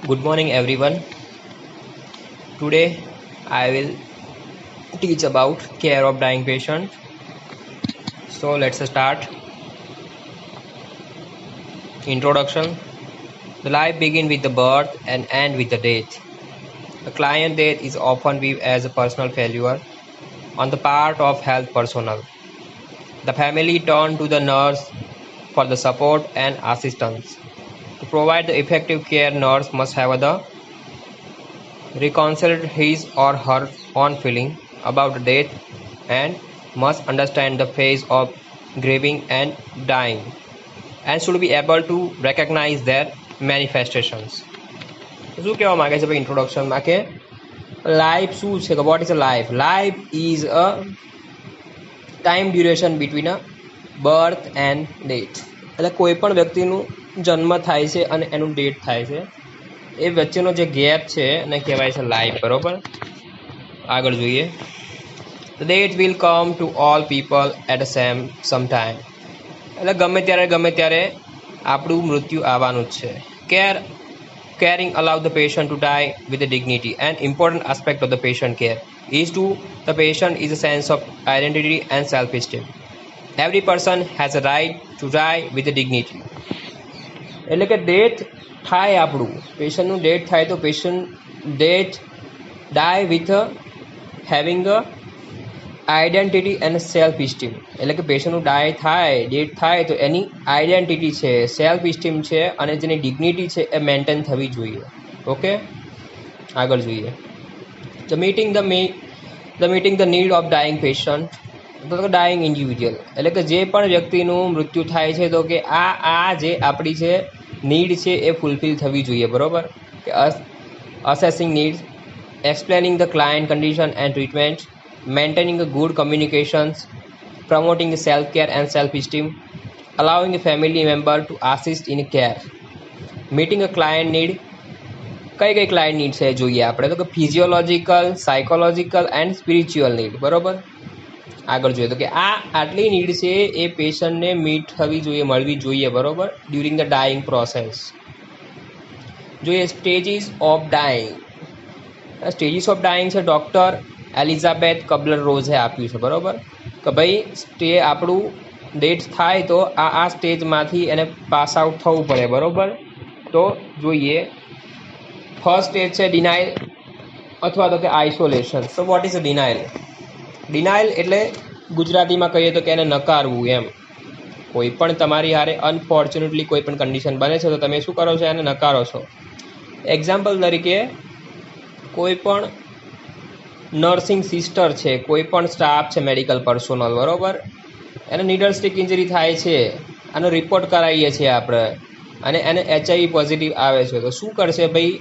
Good morning, everyone. Today, I will teach about care of dying patient. So let's start. Introduction. The life begins with the birth and ends with the death. A client death is often viewed as a personal failure on the part of health personnel. The family turn to the nurse for the support and assistance. To provide the effective care, nurse must have the reconciled his or her own feeling about the death and must understand the phase of grieving and dying and should be able to recognize their manifestations. શું કહેવા માંગે છે ભાઈ ઇન્ટ્રોડક્શનમાં કે life શું છે કે what is a life? Life is a time duration between a birth and death. એટલે કોઈ પણ વ્યક્તિનું જન્મ થાય છે અને એનું ડેથ થાય છે એ વચ્ચેનો જે ગેપ છે એને કહેવાય છે લાઈફ. બરોબર, આગળ જોઈએ. The death will come to all people at the some time. એટલે ગમે ત્યારે આપણું મૃત્યુ આવવાનું જ છે. Caring allow the patient to die with a dignity. An important aspect of the patient care is to the patient is a sense of identity and self-esteem. Every person has a right to die with a dignity. એટલે કે death થાય, આપણું પેશન્ટનું death થાય તો patient death die with having a identity and self esteem. એટલે કે પેશન્ટનું death થાય તો એની આઈડેન્ટિટી છે, સેલ્ફ ઇસ્ટીમ છે અને જેની ડિગ્નિટી છે એ મેન્ટેન થવી જોઈએ. ઓકે, આગળ જોઈએ. The meeting the need of dying patient, તો ડાઈંગ ઇન્ડિવિજ્યુઅલ. એટલે કે જે પણ વ્યક્તિનું મૃત્યુ થાય છે તો કે આ જે આપણી છે નીડ છે એ ફૂલફિલ થવી જોઈએ. બરાબર, કે assessing needs, explaining the client condition and treatment, maintaining a good communications, promoting self-care and self-esteem, allowing a family member to assist in care, meeting a client need. કઈ ક્લાયન્ટ નીડ છે જોઈએ આપણે તો કે physiological, psychological and spiritual need. બરાબર, આગળ જોઈએ તો કે આટલી નીડ છે એ પેશન્ટને મીટ થવી જોઈએ, મળવી જોઈએ. બરાબર, ડ્યુરિંગ ધ ડાઈંગ પ્રોસેસ. જોઈએ stages of dying. Stages of dying છે ડૉક્ટર એલિઝાબેથ કબલર-રોઝે આપ્યું છે. બરાબર, કે ભાઈ આપણું ડેથ થાય તો આ સ્ટેજમાંથી એને પાસ આઉટ થવું પડે. બરાબર, તો જોઈએ ફર્સ્ટ સ્ટેજ છે ડિનાયલ અથવા તો કે isolation. So what is a denial? Denial એટલે ગુજરાતીમાં કહીએ તો કે એને નકારવું. એમ કોઈ પણ તમારી હારે અનફોર્ચ્યુનેટલી કોઈ પણ કન્ડિશન બને છે તો તમે શું કરો છો? એને નકારો છો. એક્ઝામ્પલ તરીકે કોઈ પણ નર્સિંગ સિસ્ટર છે, કોઈ પણ સ્ટાફ છે, મેડિકલ પર્સોનલ, બરાબર, એને નીડલ સ્ટિક ઇન્જરી થાય છે, આનો રિપોર્ટ કરાવીએ છીએ આપણે અને એને HIV પોઝિટિવ આવે છે તો શું કરશે ભાઈ?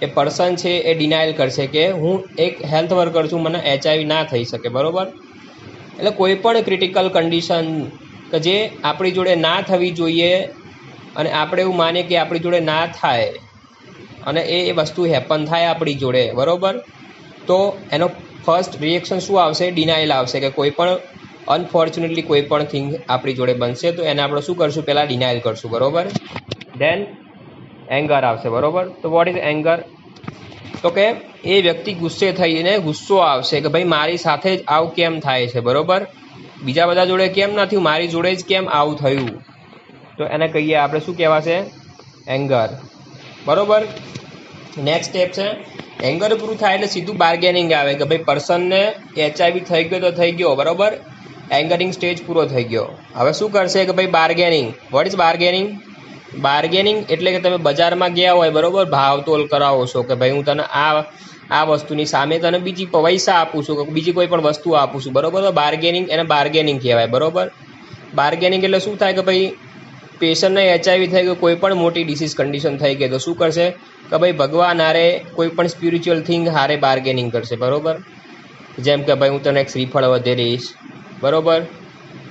એ પર્સન છે એ ડિનાયલ કરશે કે હું એક હેલ્થ વર્કર છું, મને HIV ના થઈ શકે. બરાબર, એટલે કોઈ પણ ક્રિટિકલ કન્ડિશન કે જે આપણી જોડે ના થવી જોઈએ અને આપણે એવું માનીએ કે આપણી જોડે ના થાય અને એ વસ્તુ હેપન થાય આપણી જોડે. બરાબર, તો એનો ફર્સ્ટ રિએક્શન શું આવશે? ડિનાયલ આવશે કે કોઈ પણ અનફોર્ચ્યુનેટલી કોઈ પણ થિંગ આપણી જોડે બનશે તો એને આપણે શું કરશું? પહેલાં ડિનાયલ કરશું. બરાબર, દેન એંગર આવશે. બરાબર, તો વોટ ઇઝ એંગર? તો કે એ વ્યક્તિ ગુસ્સે થઈને ગુસ્સો આવશે કે ભાઈ મારી સાથે જ આવું કેમ થાય છે? બરાબર, બીજા બધા જોડે કેમ નથી, મારી જોડે જ કેમ આવું થયું? તો એને કહીએ આપણે શું કહેવાશે? એંગર. બરાબર, નેક્સ્ટ સ્ટેપ છે એંગર પૂરું થાય એટલે સીધું બાર્ગેનિંગ આવે કે ભાઈ પર્સનને HIV થઈ ગયો તો થઈ ગયો. બરાબર, એંગરિંગ સ્ટેજ પૂરો થઈ ગયો. હવે શું કરશે કે ભાઈ bargaining. What is bargaining? Bargaining એટલે કે તમે બજારમાં ગયા હોય, બરાબર, ભાવતોલ કરાવો છો કે ભાઈ હું તને આ વસ્તુની સામે તને બીજી પૈસા આપું છું કે બીજી કોઈ પણ વસ્તુ આપું છું. બરાબર, તો બાર્ગેનિંગ, એને બાર્ગેનિંગ કહેવાય. બરાબર, બાર્ગેનિંગ એટલે શું થાય કે ભાઈ પેશન્ટને HIV થઈ ગયો, કોઈ પણ મોટી ડિસીઝ કન્ડિશન થઈ ગઈ તો શું કરશે કે ભાઈ ભગવાન હારે કોઈ પણ સ્પિરિચ્યુઅલ થિંગ હારે બાર્ગેનિંગ કરશે. બરાબર, જેમ કે ભાઈ હું તને એક શ્રીફળ વધેરીશ. બરાબર,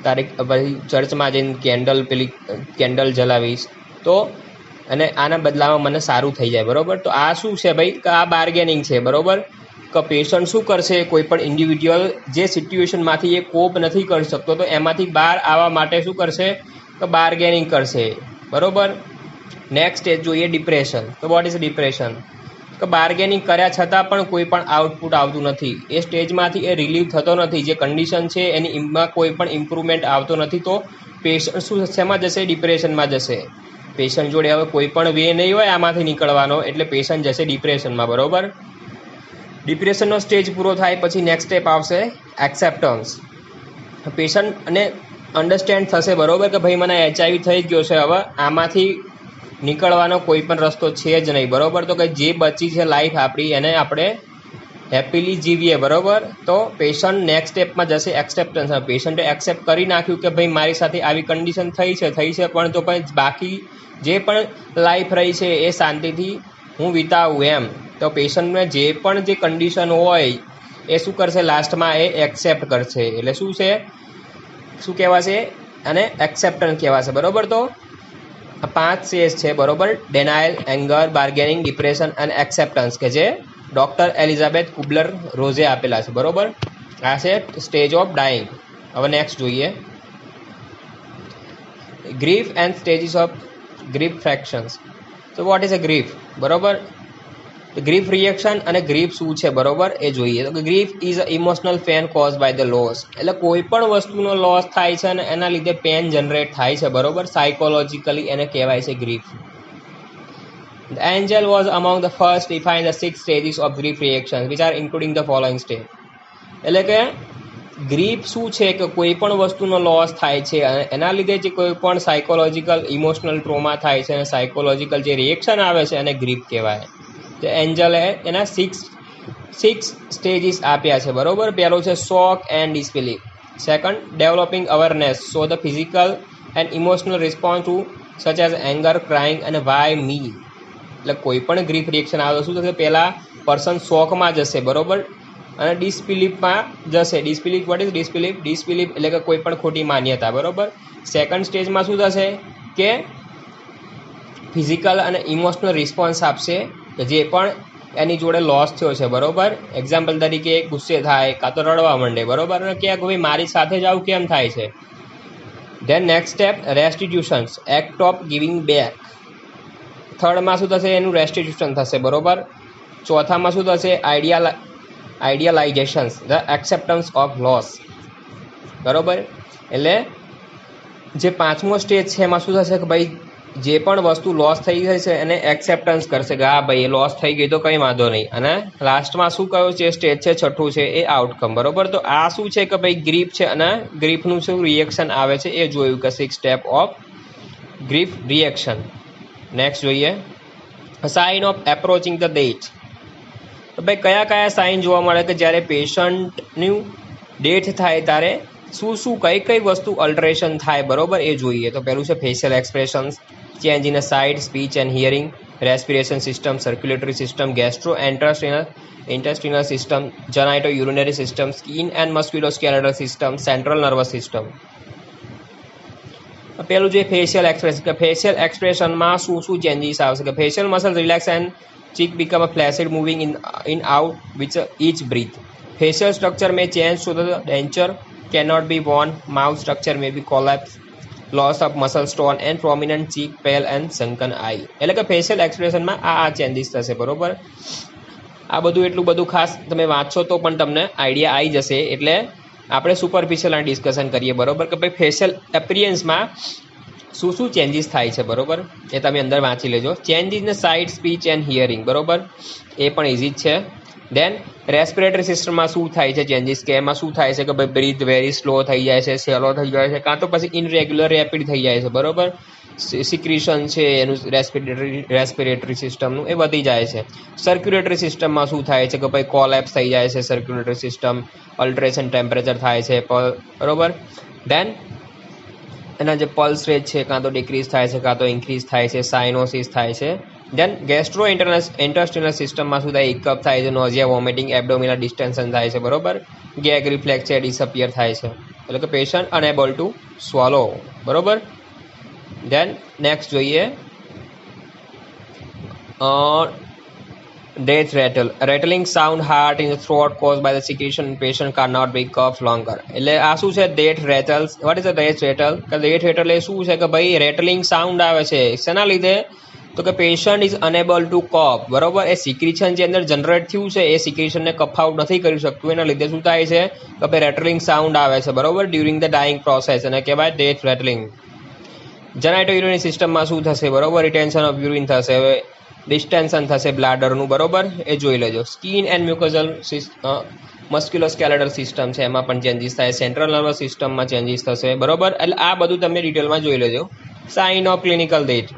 તારીખ પછી ચર્ચમાં જઈને કેન્ડલ જલાવીશ તો અને આના બદલામાં મને સારું થઈ જાય. બરાબર, તો આ શું છે ભાઈ? કે આ બાર્ગેનિંગ છે. બરાબર, કે પેશન્ટ શું કરશે? કોઈ પણ ઇન્ડિવિજ્યુઅલ જે સિચ્યુએશનમાંથી એ કોપ નથી કરી શકતો તો એમાંથી બહાર આવવા માટે શું કરશે? કે બાર્ગેનિંગ કરશે. બરાબર, નેક્સ્ટ સ્ટેજ જોઈએ ડિપ્રેશન. તો વોટ ઇઝ ડિપ્રેશન? તો બાર્ગેનિંગ કર્યા છતાં પણ કોઈ પણ આઉટપુટ આવતું નથી, એ સ્ટેજમાંથી એ રિલીવ થતો નથી, જે કન્ડિશન છે એમાં કોઈ પણ ઇમ્પ્રુવમેન્ટ આવતો નથી. તો પેશન્ટ શું શેમાં જશે? ડિપ્રેશનમાં જશે. પેશન્ટ જોડે હવે કોઈ પણ વે નહીં હોય આમાંથી નીકળવાનો, એટલે પેશન્ટ જશે ડિપ્રેશનમાં. બરોબર. ડિપ્રેશનનો સ્ટેજ પૂરો થાય પછી નેક્સ્ટ સ્ટેપ આવશે એક્સેપ્ટન્સ. પેશન્ટને અન્ડરસ્ટેન્ડ થશે, બરોબર, કે ભાઈ મને HIV થઈ ગયો છે, હવે આમાંથી નીકળવાનો કોઈ પણ રસ્તો છે જ નહીં. બરોબર. તો કે જે બચી છે લાઈફ આપણી એને આપણે હેપીલી જીવીએ. બરોબર. તો પેશન્ટ નેક્સ્ટ સ્ટેપમાં જશે એક્સેપ્ટન્સ. પેશન્ટે એક્સેપ્ટ કરી નાખ્યું કે ભાઈ મારી સાથે આવી કન્ડિશન થઈ છે પણ તો પણ બાકી જે પણ લાઈફ રહી છે એ શાંતિથી હું વિતાવું એમ. તો પેશન્ટને જે પણ જે કન્ડિશન હોય એ શું કરશે? લાસ્ટમાં એ એક્સેપ્ટ કરશે. એટલે શું છે? શું કહેવાશે? અને એક્સેપ્ટન્સ કહેવાશે. બરોબર. તો 5 સ્ટેજ છે. બરોબર. ડેનાયલ, એંગર, બાર્ગેનિંગ, ડિપ્રેશન અને એક્સેપ્ટન્સ, કે જે ડૉક્ટર એલિઝાબેથ કુબલર રોઝે આપેલા છે. બરોબર. આ છે સ્ટેજ ઓફ ડાઇંગ. હવે નેક્સ્ટ જોઈએ grief and stages of grief fractions. તો વોટ ઇઝ અ ગ્રીફ? બરોબર. ગ્રીફ રિએક્શન અને ગ્રીફ શું છે? બરોબર, એ જોઈએ. તો grief is a emotional pain cause by the loss. એટલે કોઈ પણ વસ્તુનો લોસ થાય છે અને એના લીધે પેન જનરેટ થાય છે. બરોબર. સાયકોલોજીકલી એને કહેવાય છે grief. The angel was among the first to define the 6 stages of grief reactions, which are including the following stage. એટલે કે ગ્રીફ શું છે? કે કોઈ પણ વસ્તુનો લોસ થાય છે અને એના લીધે જે કોઈ પણ સાયકોલોજીકલ ઇમોશનલ ટ્રોમા થાય છે અને સાયકોલોજીકલ જે રિએક્શન આવે છે એને ગ્રીફ કહેવાય. તો એન્જલે એના 6 સ્ટેજીસ આપ્યા છે. બરોબર. પહેલું છે shock and disbelief. Second, developing awareness, so the physical and emotional response to such as anger, crying અને વાય મી. એટલે કોઈ પણ ગ્રીફ રિએક્શન આવે તો શું થશે? પહેલાં પર્સન શોકમાં જશે. બરોબર. અને ડિસબિલીફમાં જશે. ડિસબિલીફ, વોટ ઇઝ ડિસબિલીફ? ડિસબિલીફ એટલે કે કોઈ પણ ખોટી માન્યતા. બરોબર. સેકન્ડ સ્ટેજમાં શું થશે? કે ફિઝિકલ અને ઇમોશનલ રિસ્પોન્સ આપશે, કે જે પણ એની જોડે લોસ થયો છે. બરોબર. એક્ઝામ્પલ તરીકે ગુસ્સે થાય, કાં તો રડવા માંડે. બરોબર. અને ક્યાંક ભાઈ મારી સાથે જ આવું કેમ થાય છે? Then next step restitutions, act of giving back. થર્ડમાં શું થશે? એનું રેસ્ટિટ્યુશન થશે. બરોબર. ચોથામાં શું થશે? Idealisations, the acceptance of loss. બરોબર. એટલે જે 5મો સ્ટેજ છે એમાં શું થશે? કે ભાઈ જે પણ વસ્તુ લોસ થઈ ગઈ છે એને એક્સેપ્ટન્સ કરશે કે હા ભાઈ એ લોસ થઈ ગઈ તો કંઈ વાંધો નહીં. અને લાસ્ટમાં શું કયો જે સ્ટેજ છે છઠ્ઠું છે એ આઉટકમ. બરોબર. તો આ શું છે? કે ભાઈ ગ્રીફ છે અને ગ્રીફનું શું રિએક્શન આવે છે એ જોયું, કે 6 step of grief reaction. Next જોઈએ sign of approaching the death. તો ભાઈ કયા કયા સાઇન જોવા મળે કે જ્યારે પેશન્ટનું ડેથ થાય ત્યારે શું કઈ વસ્તુ અલ્ટરેશન થાય? બરોબર, એ જોઈએ. તો પહેલું છે facial expressions, change in a sight, speech and hearing, respiration system, circulatory system, gastro intestinal system, genito urinary system, skin and musculoskeletal system, central nervous system. પેલું જે ફેશિયલ એક્સપ્રેશન, કે ફેશિયલ એક્સપ્રેશનમાં શું ચેન્જીસ આવશે? કે facial muscle relax and cheek become a flaccid moving in out with each breath. Facial structure may change so the denture cannot be worn. Mouth structure may be collapsed. Loss of muscle tone and prominent cheek, pale and sunken eye. એટલે કે facial એક્સપ્રેશનમાં આ changes થશે. બરોબર. આ બધું એટલું બધું ખાસ તમે વાંચશો તો પણ તમને આઈડિયા આવી જશે. એટલે આપણે સુપરફિશિયલ અને ડિસ્કશન કરીએ. બરોબર. કે ભાઈ ફેશિયલ એપિયરન્સમાં શું ચેન્જીસ થાય છે? બરોબર, એ તમે અંદર વાંચી લેજો. Change in site, speech and hearing. બરોબર, એ પણ ઇઝી જ છે. દેન રેસ્પિરેટરી સિસ્ટમમાં શું થાય છે ચેન્જીસ? કે એમાં શું થાય છે? કે ભાઈ બ્રીથ વેરી સ્લો થઈ જાય છે, સેલો થઈ જાય છે, કાં તો પછી ઇનરેગ્યુલર રેપિડ થઈ જાય છે. બરોબર. સિક્રિશન છે એનું રેસ્પિરેટરી સિસ્ટમનું એ વધી જાય છે. સર્ક્યુલેટરી સિસ્ટમમાં શું થાય છે? કે ભાઈ કોલેપ્સ થઈ જાય છે સર્ક્યુલેટરી સિસ્ટમ, અલ્ટરેશન ટેમ્પરેચર થાય છે. બરોબર. દેન એના જે પલ્સ રેટ છે કાં તો ડિક્રીઝ થાય છે કાં તો ઇન્ક્રીઝ થાય છે, સાઇનોસિસ થાય છે. દેન ગેસ્ટ્રો ઇન્ટેસ્ટિનલ સિસ્ટમમાં શું થાય? હિકઅપ થાય છે, નોઝિયા, વોમિટિંગ, એબડોમિનલ ડિસ્ટેન્શન થાય છે. બરોબર. ગેગ રિફ્લેક્સ છે ડિસઅપિયર થાય છે, એટલે કે પેશન્ટ અનએબલ ટુ સ્વોલો. બરોબર. દેન નેક્સ્ટ જોઈએ Death rattle. A rattling sound heard in the throat caused by the secretion patient cannot be cough longer. એટલે આ શું છે death rattles. What is a death rattle? કે death rattle એ શું છે કે ભાઈ rattling sound આવે છે શેના લીધે તો કે પેશન્ટ ઇઝ અનેબલ ટુ કફ બરોબર એ સિક્રેશન જે અંદર જનરેટ થયું છે એ સિક્રેશનને કફ આઉટ નથી કરી શકતું એના લીધે શું થાય છે કે ભાઈ રેટલિંગ સાઉન્ડ આવે છે બરોબર ડ્યુરિંગ ધ ડાઇંગ પ્રોસેસ અને કહેવાય ડેથ રેટલિંગ જેનાઇટોયુરિનરી સિસ્ટમમાં શું થશે બરોબર રિટેન્શન ઓફ યુરિન થશે હવે ડિસ્ટેન્શન થશે બ્લાડરનું બરોબર એ જોઈ લેજો સ્કિન એન્ડ મ્યુકોઝલ મસ્ક્યુલોસ્કેલેટલ સિસ્ટમ છે એમાં પણ ચેન્જીસ થાય સેન્ટ્રલ નર્વસ સિસ્ટમમાં ચેન્જીસ થશે બરોબર એટલે આ બધું તમે ડિટેલમાં જોઈ લેજો sign of clinical death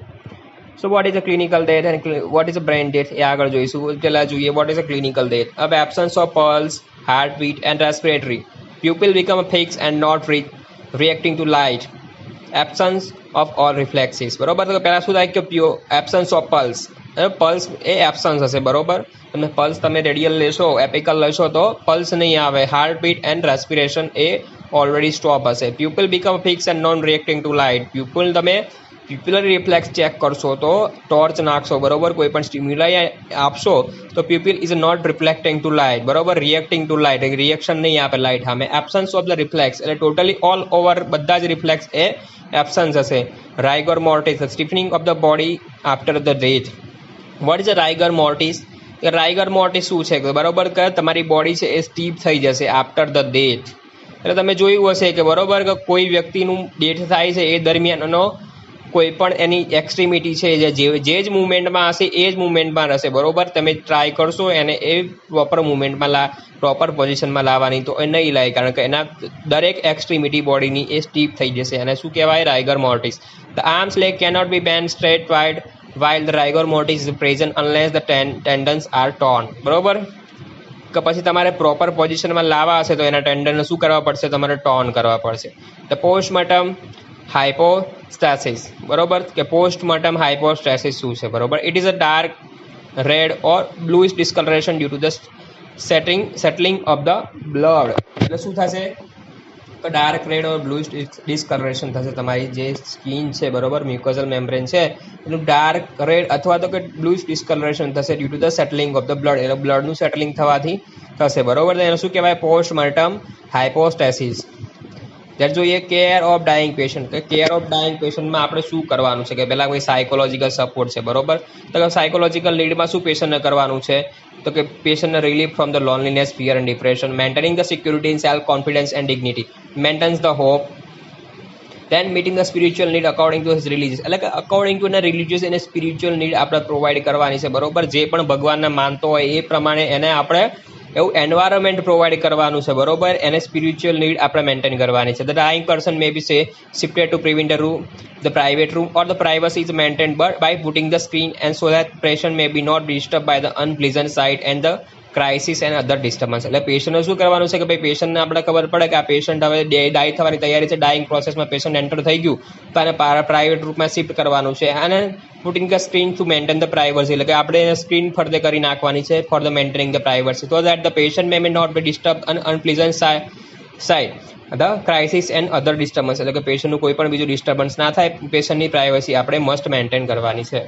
So what is a clinical death and what is a brain death? એ આગળ જોઈશું પહેલા જોઈએ what is a clinical death. Of absence of pulse, heartbeat and respiratory. Pupil become fixed and not reacting to light. Absence of all reflexes. બરોબર તો પહેલા શું થાય કે absence of pulse. Pulse A absence હશે બરોબર તમે પલ્સ તમે રેડિયલ લેશો એપિકલ લેશો તો પલ્સ નહીં આવે હાર્ટબીટ એન્ડ રેસ્પિરેશન એ ઓલરેડી સ્ટોપ હશે pupil become fix and non reacting to light pupil તમે પ્યુપિલરી રિફ્લેક્સ ચેક કરશો તો ટોર્ચ નાખશો બરોબર કોઈ પણ સ્ટિમ્યુલાઈ આપશો તો pupil is not reflecting to light બરોબર રિએક્ટિંગ ટુ લાઇટ રિએક્શન નહીં આપે લાઇટ સામે એબસન્સ ઓફ ધ રિફ્લેક્સ એટલે ટોટલી ઓલ ઓવર બધા જ રિફ્લેક્સ એ એબસન્સ હશે rigor mortis stiffening of the body after the death what is a rigor mortis rigor mortis શું છે બરોબર કે તમારી બોડી છે એ સ્ટીપ થઈ જશે આફ્ટર ધ ડેથ એટલે તમે જોયું હશે કે બરોબર કે કોઈ વ્યક્તિનું ડેથ થાય છે એ દરમિયાનનો કોઈ પણ એની એક્સ્ટ્રીમિટી છે જે જ મુવમેન્ટમાં હશે એ જ મુવમેન્ટમાં રહેશે બરોબર તમે ટ્રાય કરશો એને એ પ્રોપર મુવમેન્ટમાં પ્રોપર પોઝિશનમાં લાવવાની તો એ નહીં લાવે કારણ કે એના દરેક એક્સ્ટ્રીમિટી બોડીની એ સ્ટીપ થઈ જશે અને શું કહેવાય rigor mortis the arms leg cannot be bend straight wide while the rigor mortis is present unless the tendons are torn બરોબર કે પછી તમારે પ્રોપર પોઝિશનમાં લાવવા હશે તો એના ટેન્ડનને શું કરવા પડશે તમારે ટોર્ન કરવા પડશે ધ પોસ્ટમોર્ટમ હાઇપોસ્ટેસિસ બરોબર કે પોસ્ટમોર્ટમ હાઇપોસ્ટેસિસ શું છે બરોબર it is a dark red or bluish discolouration due to the settling of the blood એટલે શું થશે dark red or blue discolouration થશે તમારી જે સ્કિન છે બરોબર મ્યુકોઝલ મેમ્બ્રેન છે એનું ડાર્ક રેડ અથવા તો કે બ્લુ ડિસ્કલરેશન થશે due to the settling of the blood એટલે બ્લડનું સેટલિંગ થવાથી થશે બરોબર તો એને શું કહેવાય પોસ્ટમોર્ટમ હાઇપોસ્ટેસિસ ત્યારે જોઈએ કેર ઓફ ડાઇંગ પેશન્ટ કે કેર ઓફ ડાઇંગ પેશન્ટમાં આપણે શું કરવાનું છે કે પહેલાં કોઈ સાયકોલોજીકલ સપોર્ટ છે બરોબર તો સાયકોલોજીકલ નીડમાં શું પેશન્ટને કરવાનું છે તો કે પેશન્ટને relief from the loneliness fear and depression maintaining the security in self confidence and dignity maintains the hope then meeting the spiritual need according to his religious એટલે કે અકોર્ડિંગ ટુ એના રિલિજિયસ એને સ્પિરિચ્યુઅલ નીડ આપણે provide કરવાની છે બરોબર જે પણ ભગવાનને માનતો હોય એ પ્રમાણે એને આપણે એવું એન્વાયરમેન્ટ પ્રોવાઈડ કરવાનું છે બરોબર એને સ્પિરિચ્યુઅલ નીડ આપણે મેન્ટેન કરવાની છે the dying person may be say shifted to prevent room the private room or the privacy is maintained but by putting the screen and so that patient may be not disturb by the unpleasant sight and the crisis and other disturbance એટલે પેશન્ટને શું કરવાનું છે કે ભાઈ પેશન્ટને આપણે ખબર પડે કે આ પેશન્ટ હવે ડાય થવાની તૈયારી છે ડાઇંગ પ્રોસેસમાં પેશન્ટ એન્ટર થઈ ગયું તો આને પ્રાઇવેટ રૂમમાં શિફ્ટ કરવાનું છે અને putting the screen to maintain the privacy એટલે કે આપણે એને સ્ક્રીન ફરતે કરી નાખવાની છે for the maintaining the privacy તો that the patient may not be disturb unpleasant side the crisis and other disturbance એટલે કે પેશન્ટનું કોઈ પણ બીજું ડિસ્ટર્બન્સ ના થાય પેશન્ટની પ્રાઇવસી આપણે મસ્ટ મેન્ટેન કરવાની છે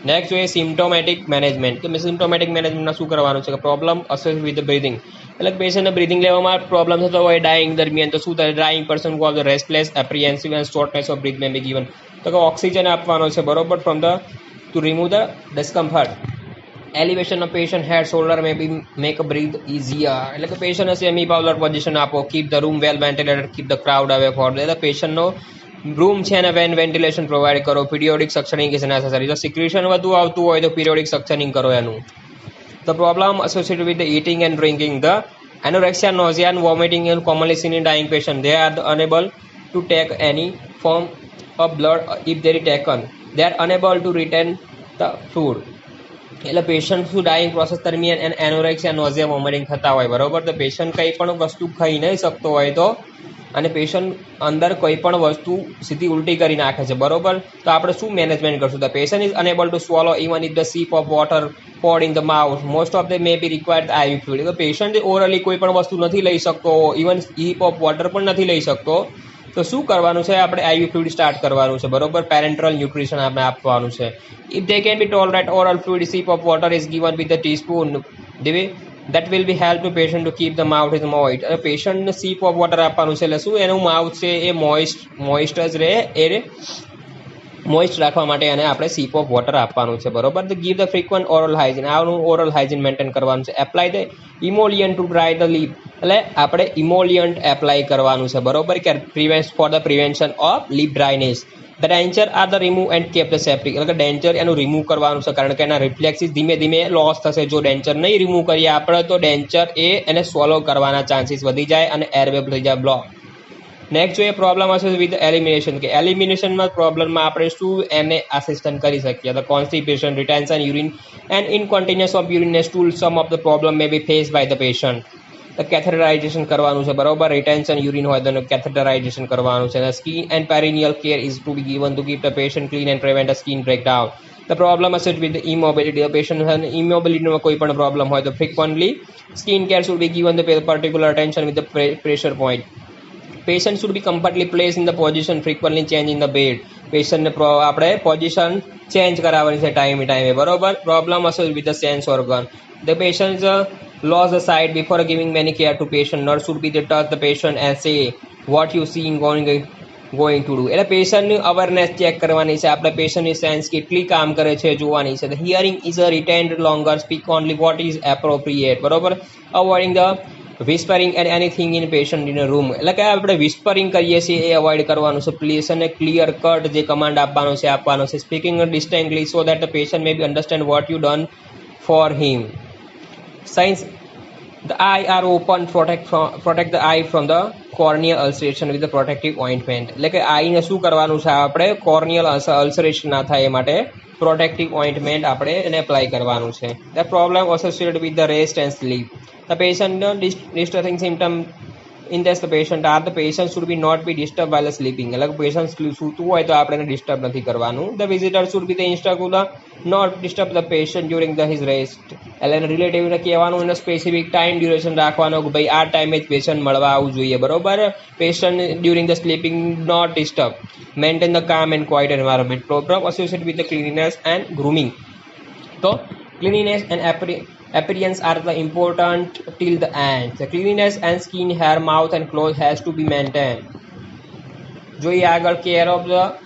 નેક્સ્ટ જોઈએ સિમ્ટોમેટિક મેનેજમેન્ટ કે સિમ્ટોમેટિક મેનેજમેન્ટમાં શું કરવાનું છે કે પ્રોબ્લેમ એસોસિએટેડ વિથ બ્રીથિંગ એટલે પેશન્ટને બ્રીથિંગ લેવામાં પ્રોબ્લેમ થતો હોય ડાઇંગ દરમિયાન તો શું થાય dying person call the restless apprehensive and shortness of breath may be given તો કે ઓક્સિજન આપવાનો છે બરોબર from the to remove the discomfort elevation of patient head shoulder may be make a breath easier એટલે કે પેશન્ટને semi Fowler position આપો keep the room well ventilated keep the crowd away for એટલે પેશન્ટનો રૂમ છે અને વેન્ટિલેશન પ્રોવાઈડ કરો પીરિયોડિક સક્શનિંગ ઇઝ નેસેસરી જો સિક્રેશન વધુ આવતું હોય તો પીરિયોડિક સક્શનિંગ કરો એનું the problem associated with the eating and drinking the anorexia nausea and vomiting and commonly seen in dying patient they are unable to take any form of blood if they are taken they are unable to retain the food એટલે patient શું dying process દરમિયાન એનોરેક્સિયા નોઝિયા vomiting થતા હોય બરોબર તો patient કંઈ પણ વસ્તુ ખાઈ નહીં શકતો હોય તો અને પેશન્ટ અંદર કોઈ પણ વસ્તુ સીધી ઉલટી કરી નાખે છે બરોબર તો આપણે શું મેનેજમેન્ટ કરશું the patient is unable to swallow even if the sip of water poured in the mouth most of them may be required IV fluid તો પેશન્ટ ઓરલી કોઈ પણ વસ્તુ નથી લઈ શકતો ઇવન સીપ ઓફ વોટર પણ નથી લઈ શકતો તો શું કરવાનું છે, આપણે આઈવી ફ્લુઇડ સ્ટાર્ટ કરવાનું છે, બરોબર. પેરેન્ટરલ ન્યુટ્રિશન આપણે આપવાનું છે. If they can be tolerate oral fluid, sip of water is given with a teaspoon. That will be help to patient to keep the mouth is moist. અને પેશન્ટને સીપ ઓફ વોટર આપવાનું છે, એટલે શું એનું માઉથ છે એ મોઇસ્ટ જ રહે, એ મોઇસ્ટ રાખવા માટે એને આપણે સીપ ઓફ વોટર આપવાનું છે, બરોબર. તો give the frequent oral hygiene, આનું ઓરલ હાઇજીન મેન્ટેન કરવાનું છે. Apply the emollient to dry the lip, એટલે આપણે ઇમોલિયન્ટ એપ્લાય કરવાનું છે, બરોબર, કે for the prevention of lip dryness. The denture are the remove and kept the septic, એટલે કે ડેન્ચર એનું રિમૂવ કરવાનું છે, કારણ કે એના રિફ્લેક્સિસ ધીમે ધીમે લોસ થશે. જો ડેન્ચર નહીં રિમૂવ કરીએ આપણે તો ડેન્ચર એને સ્વોલો કરવાના ચાન્સીસ વધી જાય અને એરવે થઈ જાય બ્લોક. નેક્સ્ટ જોઈએ પ્રોબ્લેમ હશે વિથ એલિમિનેશન, કે એલિમિનેશનમાં પ્રોબ્લેમમાં આપણે શું એને આસિસ્ટન્ટ કરી શકીએ. The constipation, retention urine and incontinuous of urine stool, some of the problem may be face by the patient. તો કેથેટરાઇઝેશન કરવાનું છે, બરોબર. રિટેન્શન યુરિન હોય તો કેથેટરાઇઝેશન કરવાનું છે. Skin and perineal care is to be given to keep the patient clean and prevent the skin breakdown. The problem હશે with immobility, patient ઇમોબિલિટીમાં કોઈ પણ પ્રોબ્લેમ હોય તો frequently skin care should be given the particular attention with the pressure point. Patient should be comfortly place in the position, frequently change in the bed. પેશન્ટને આપણે position change કરાવવાની છે ટાઈમે, બરોબર. પ્રોબ્લેમ હશે with the sense organ. The patient lost the sight before giving many care to patient. Nurse should be to touch the patient and say what you seeing going to do. એટલે પેશન્ટની awareness check કરવાની છે આપણે, પેશન્ટની sense કેટલી કામ કરે છે જોવાની છે. The hearing is a retained longer, speak only what is appropriate, બરોબર. Avoiding the whispering and anything in patient in a room, એટલે કે આપણે વિસ્પરિંગ કરીએ છીએ એ અવોઇડ કરવાનું છે. પ્લીઝ અને ક્લિયર કટ જે કમાન્ડ આપવાનો છે. Speaking distinctly so that the patient may be understand what you done for him. Signs: the eye are open, protect the eye from the corneal ulceration with the protective ointment. એટલે કે આઈને શું કરવાનું છે આપણે, corneal અલ્સરેશન ના થાય એ માટે પ્રોટેક્ટિવ ઓઇન્ટમેન્ટ આપણે એને એપ્લાય કરવાનું છે. The problem associated with the rest and sleep. The patient distressing symptom in this the patient are the patient should be not be disturbed while sleeping. એટલે કે પેશન્ટ સૂતું હોય તો આપણે એને ડિસ્ટર્બ નથી કરવાનું. The visitor should be the instructed not disturb the patient during his rest. એટલે રિલેટિવને કહેવાનું, એને સ્પેસિફિક ટાઈમ ડ્યુરેશન રાખવાનો કે ભાઈ આ ટાઈમે જ પેશન્ટ મળવા આવવું જોઈએ, બરોબર. Patient during the sleeping not disturb. Maintain the calm and quiet environment. Problem associated with the cleanness and grooming. તો cleanliness and appearance are the important till the end. The cleanliness and skin, hair, mouth and clothes has to be maintained. જોઈએ આગળ care of the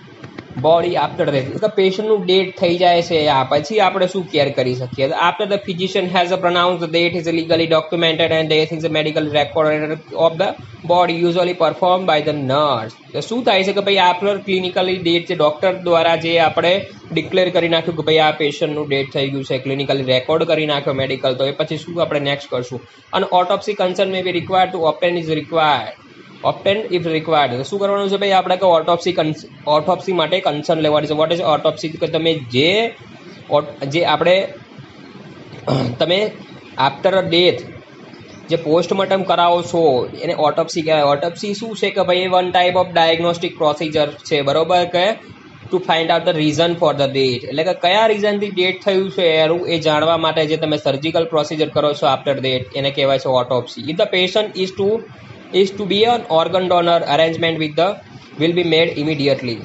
body after death. તો પેશન્ટનું death થઈ જાય છે પછી આપણે શું કેર કરી શકીએ. After the physician has a pronounce the death is legally documented and death is a medical record of the body usually perform by the nurse. તો શું થાય છે કે ભાઈ આફ્ટર ક્લિનિકલી ડેથ જે ડૉક્ટર દ્વારા જે આપણે ડિક્લેર કરી નાખ્યું કે ભાઈ આ પેશન્ટનું ડેથ થઈ ગયું છે, ક્લિનિકલી રેકોર્ડ કરી નાખ્યો મેડિકલ, તો એ પછી શું આપણે નેક્સ્ટ કરશું. અને autopsy concern may be required to obtain is required. Obtain if required. શું કરવાનું છે ભાઈ આપણે કે ઓટોપ્સી માટે કન્સર્ન લેવાની છે. What is autopsy? કે તમે જે આપણે તમે આફ્ટર અ ડેથ જે પોસ્ટમોર્ટમ કરાવો છો એને ઓટોપ્સી કહેવાય. ઓટોપ્સી શું છે કે ભાઈ one type of diagnostic procedure છે, બરોબર, કે to find out the reason for the death. એટલે કે કયા રીઝનથી ડેથ થયું છે એનું એ જાણવા માટે જે તમે સર્જિકલ પ્રોસિજર કરો છો આફ્ટર ડેથ એને કહેવાય છે autopsy. If the patient is to be an organ donor, arrangement with the will be made immediately.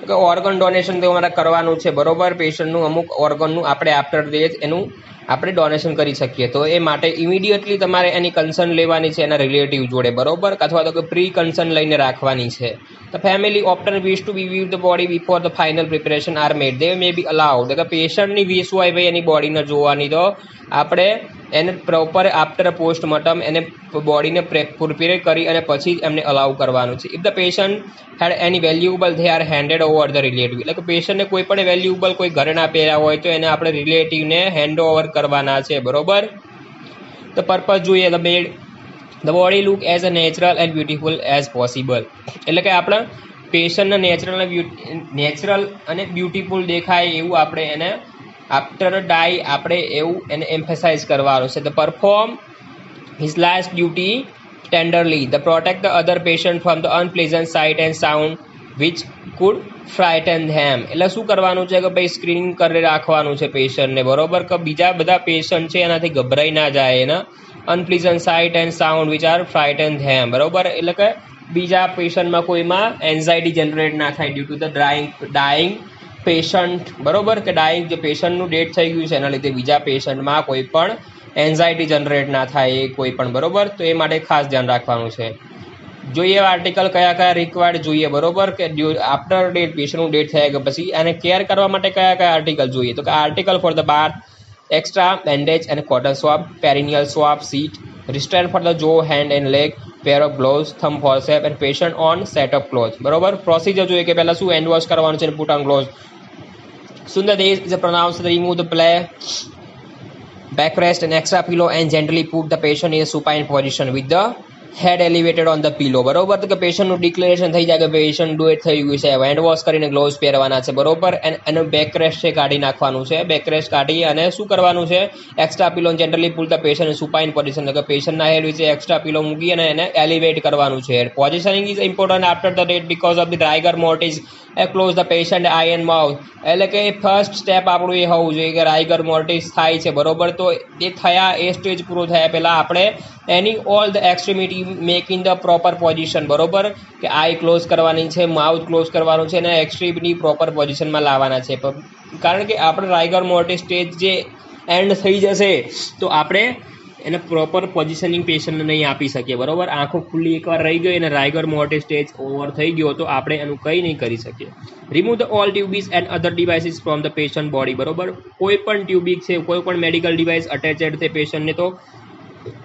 કે ઓર્ગન ડોનેશન તમારે કરવાનું છે, બરોબર. પેશન્ટનું અમુક ઓર્ગનનું આપણે આફ્ટર ડેથ એનું આપણે ડોનેશન કરી શકીએ, તો એ માટે ઇમિડિયેટલી તમારે એની કન્સર્ન લેવાની છે એના રિલેટિવ જોડે, બરોબર, અથવા તો કે પ્રી કન્સર્ન લઈને રાખવાની છે. The family often wish to be with the body before the final preparation are made. They may be allowed. કે પેશન્ટની વિશ હોય ભાઈ એની બોડીને જોવાની, તો આપણે એને પ્રોપર આફ્ટર પોસ્ટમોર્ટમ એને બોડીને પ્રિપેર કરી અને પછી એમને અલાઉ કરવાનું છે. If the patient had any valuable they are handed over the relative. એટલે કે પેશન્ટને કોઈ પણ વેલ્યુએબલ કોઈ ઘરે ના પહેર્યા હોય તો એને આપણે રિલેટિવને હેન્ડ ઓવર કરવાના છે, બરોબર. તો પર્પઝ જોઈએ the body look as a natural and beautiful as possible. એટલે કે આપણા પેશન્ટને નેચરલ અને બ્યુટિફુલ દેખાય એવું આપણે એને આફ્ટર ડાય આપણે એવું એને એમ્ફેસાઇઝ કરવાનું છે. The perform his last duty tenderly. The protect the other patient from the unpleasant sight and sound which could frighten them. એટલે શું કરવાનું છે કે ભાઈ સ્ક્રીનિંગ કરી રાખવાનું છે પેશન્ટને, બરોબર, કે બીજા બધા પેશન્ટ છે એનાથી ગભરાઈ ના જાય એના unpleasant sight and sound which are frighten them, બરોબર. એટલે કે બીજા પેશન્ટમાં કોઈમાં એન્ઝાયટી જનરેટ ના થાય due to the dying patient, બરોબર, કે ડાઈંગ જે પેશન્ટનું ડેથ થઈ ગયું છે એના લીધે બીજા પેશન્ટમાં કોઈ પણ એન્ઝાયટી જનરેટ ના થાય એ કોઈ પણ, બરોબર. તો એ માટે ખાસ ધ્યાન રાખવાનું છે. જોઈએ આર્ટિકલ કયા કયા રિક્વાયર્ડ જોઈએ, બરોબર, કે આફ્ટર ડેટ પેશન્ટનું ડેટ થયા કે પછી આને કેર કરવા માટે કયા કયા આર્ટિકલ જોઈએ. તો કે article for the bath, extra bandage and cotton swab, perineal swab sheet, restraint for the jaw, hand and leg, pair of gloves, thumb forceps and patient on set of clothes, બરોબર. Procedure જોઈએ કે પહેલા શું hand wash કરવાનું છે, put on gloves. Sundar Dev is pronounced to remove the backrest and extra pillow and gently put the patient in a supine position with the head elevated on the pillow, બરોબર. તો કે પેશન્ટનું declaration થઈ જાય કે patient ડુએટ થઈ ગયું છે, hand wash કરીને ગ્લોવ્સ પહેરવાના છે, બરોબર. એનું બેકરેસ્ટ છે કાઢી નાખવાનું છે, બેકરેસ્ટ કાઢી અને શું કરવાનું છે, extra pillow gently pull the patient supine position, કે પેશન્ટના હેડ વિશે એક્સ્ટ્રા પિલો મૂકી અને એને એલિવેટ કરવાનું છે. Positioning is important after the death because of the rigor mortis close the patient eye and mouth. એટલે કે ફર્સ્ટ સ્ટેપ આપણું એ હોવું જોઈએ કે રાઇગર મોર્ટિસ થાય છે, બરોબર. તો એ થયા, એ સ્ટેજ પૂરો થયા પહેલાં આપણે એની all the extremity make in the proper position, બરોબર, કે આઈ ક્લોઝ કરવાની છે, માઉથ ક્લોઝ કરવાનું છે અને એક્સ્ટ્રીમિટી પ્રોપર પોઝિશનમાં લાવવાના છે. કારણ કે આપણે રાઇગર મોર્ટિસ સ્ટેજ જે એન્ડ થઈ જશે તો આપણે એને પ્રોપર પોઝિશનિંગ પેશન્ટને નહીં આપી શકીએ, બરોબર. આંખો ખુલ્લી એકવાર રહી ગઈ અને રાઇગર મોર્ટિસ સ્ટેજ ઓવર થઈ ગયો તો આપણે એનું કંઈ નહીં કરી શકીએ. Remove the all tubes and other devices from the patient body, બરોબર. કોઈ પણ ટ્યુબિક છે, કોઈ પણ મેડિકલ ડિવાઇસ અટેચેડ છે પેશન્ટને તો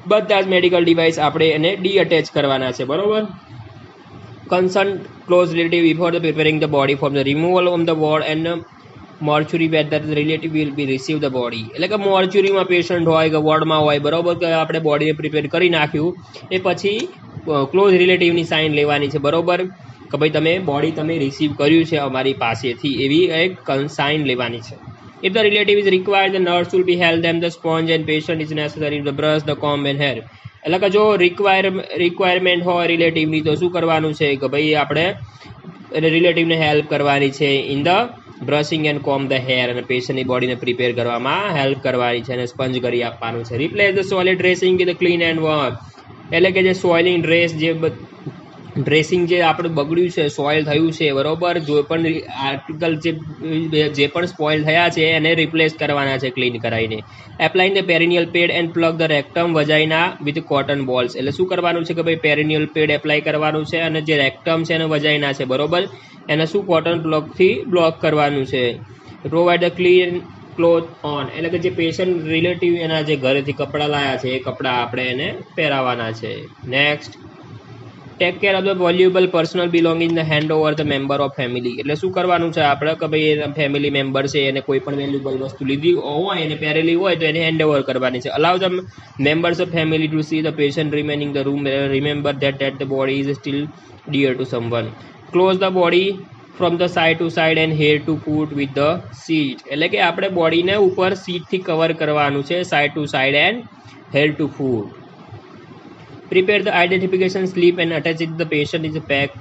બધા જ મેડિકલ ડિવાઇસ આપણે એને ડીઅટેચ કરવાના છે, બરોબર. Concern close relative before the preparing the body for the removal of the ward and mortuary where the relative will be receive the body. એટલે કે મોર્ચ્યુરીમાં પેશન્ટ હોય કે વોર્ડમાં હોય, બરોબર, કે આપણે બોડીને પ્રિપેર કરી નાખ્યું એ પછી ક્લોઝ રિલેટિવની સાઇન લેવાની છે, બરોબર, કે ભાઈ તમે બોડી તમે રિસીવ કર્યું છે અમારી પાસેથી, એવી એક સાઇન લેવાની છે. If the relative is required, the nurse will be held them the sponge and patient is necessary the brush, the comb and hair. એટલે કે જો રિક્વાયરમેન્ટ હોય રિલેટિવની તો શું કરવાનું છે કે ભાઈ આપણે રિલેટિવને હેલ્પ કરવાની છે ઇન ધ બ્રશિંગ એન્ડ કોમ ધ હેર, અને પેશન્ટની બોડીને પ્રિપેર કરવામાં હેલ્પ કરવાની છે અને સ્પંજ કરી આપવાનું છે. Replace the solid dressing with clean and warm. એટલે કે જે સોઇલિંગ ડ્રેસ જે ડ્રેસિંગ જે આપણે બગડ્યું છે, સોઇલ થયું છે, બરોબર, જો પણ આર્ટિકલ જે પણ સ્પોઇલ થયા છે એને રિપ્લેસ કરવાના છે ક્લીન કરાવીને. Applying the perineal pad and plug the rectum vagina with cotton balls. એટલે શું કરવાનું છે કે ભાઈ પેરિનિયલ પેડ એપ્લાય કરવાનું છે અને જે રેક્ટમ છે એને વજાઇના છે, બરોબર, એને શું કોટન પ્લગથી બ્લોક કરવાનું છે. Provide the clean cloth on. એટલે કે જે પેશન્ટ રિલેટિવ એના જે ઘરેથી કપડાં લાયા છે એ કપડાં આપણે એને પહેરાવાના છે. Next, take care of the valuable personal belonging the hand over the member of family. એટલે શું કરવાનું છે આપણે કે ભાઈ ફેમિલી મેમ્બર છે એને કોઈ પણ વેલ્યુબલ વસ્તુ લીધી હોય એને પહેરેલી હોય તો એને હેન્ડ ઓવર કરવાની છે. Allow the members of family to see the patient remaining the room. Remember that the body is still dear to someone. Close the body from the side to side and hair to foot with the sheet. એટલે કે આપણે બોડીને ઉપર સીટથી cover કરવાનું છે, side to side and hair to foot. Prepare the identification slip and attach it to the patient is a pack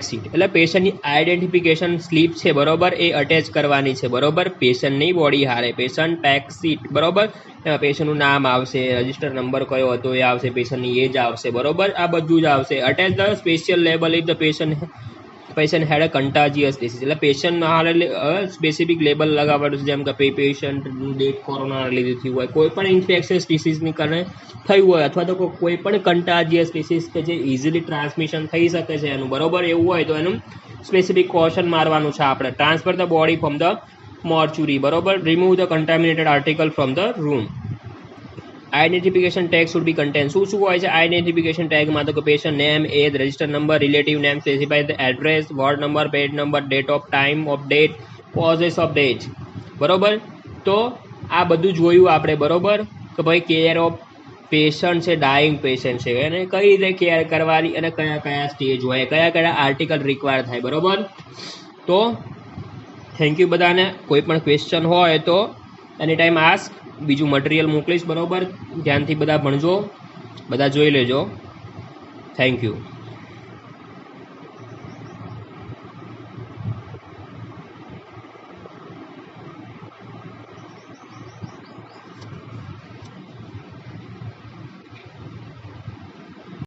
seat. એટલે પેશન્ટની identification slip છે, બરોબર, એ અટેચ કરવાની છે, બરોબર, પેશન્ટની બોડી હારે. પેશન્ટ પેક સીટ, બરોબર, એમાં પેશન્ટનું નામ આવશે, રજિસ્ટર નંબર કયો હતો એ આવશે, પેશન્ટની એજ આવશે, બરોબર, આ બધું જ આવશે. Attach the special label if the patient had a contagious disease. એટલે પેશન્ટના હારે સ્પેસિફિક લેબલ લગાવવાનું છે, જેમ કે પેશન્ટનું ડેટ કોરોના લીધે થયું હોય, કોઈ પણ ઇન્ફેક્શિયસ ડિસીઝની કારણે થયું હોય, અથવા તો કોઈ પણ કન્ટાજીયસ ડિસીઝ કે જે ઇઝીલી ટ્રાન્સમિશન થઈ શકે છે એનું, બરોબર, એવું હોય તો એનું સ્પેસિફિક કોશન મારવાનું છે આપણે. Transfer the body from the mortuary, બરોબર. Remove the contaminated article from the room. Identification tag should be contain. શું શું હોય છે આઈડેન્ટિફિકેશન ટેગમાં? તો કે patient name, age, register number, relative name, specify the address, ward number, bed number, date of time of death, causes of death, બરોબર. તો આ બધું જોયું આપણે, બરોબર, કે ભાઈ કેર ઓફ પેશન્ટ છે, ડાઈંગ પેશન્ટ છે, એને કઈ રીતે કેર કરવાની અને કયા કયા સ્ટેજ હોય, કયા કયા આર્ટિકલ રિક્વાયર થાય, બરોબર. તો થેન્ક યુ બધાને. કોઈ પણ ક્વેશ્ચન હોય તો એની ટાઈમ આસ્ક. બીજું મટીરિયલ મોકલીશ, બરોબર, ધ્યાનથી બધા ભણજો, બધા જોઈ લેજો. Thank you.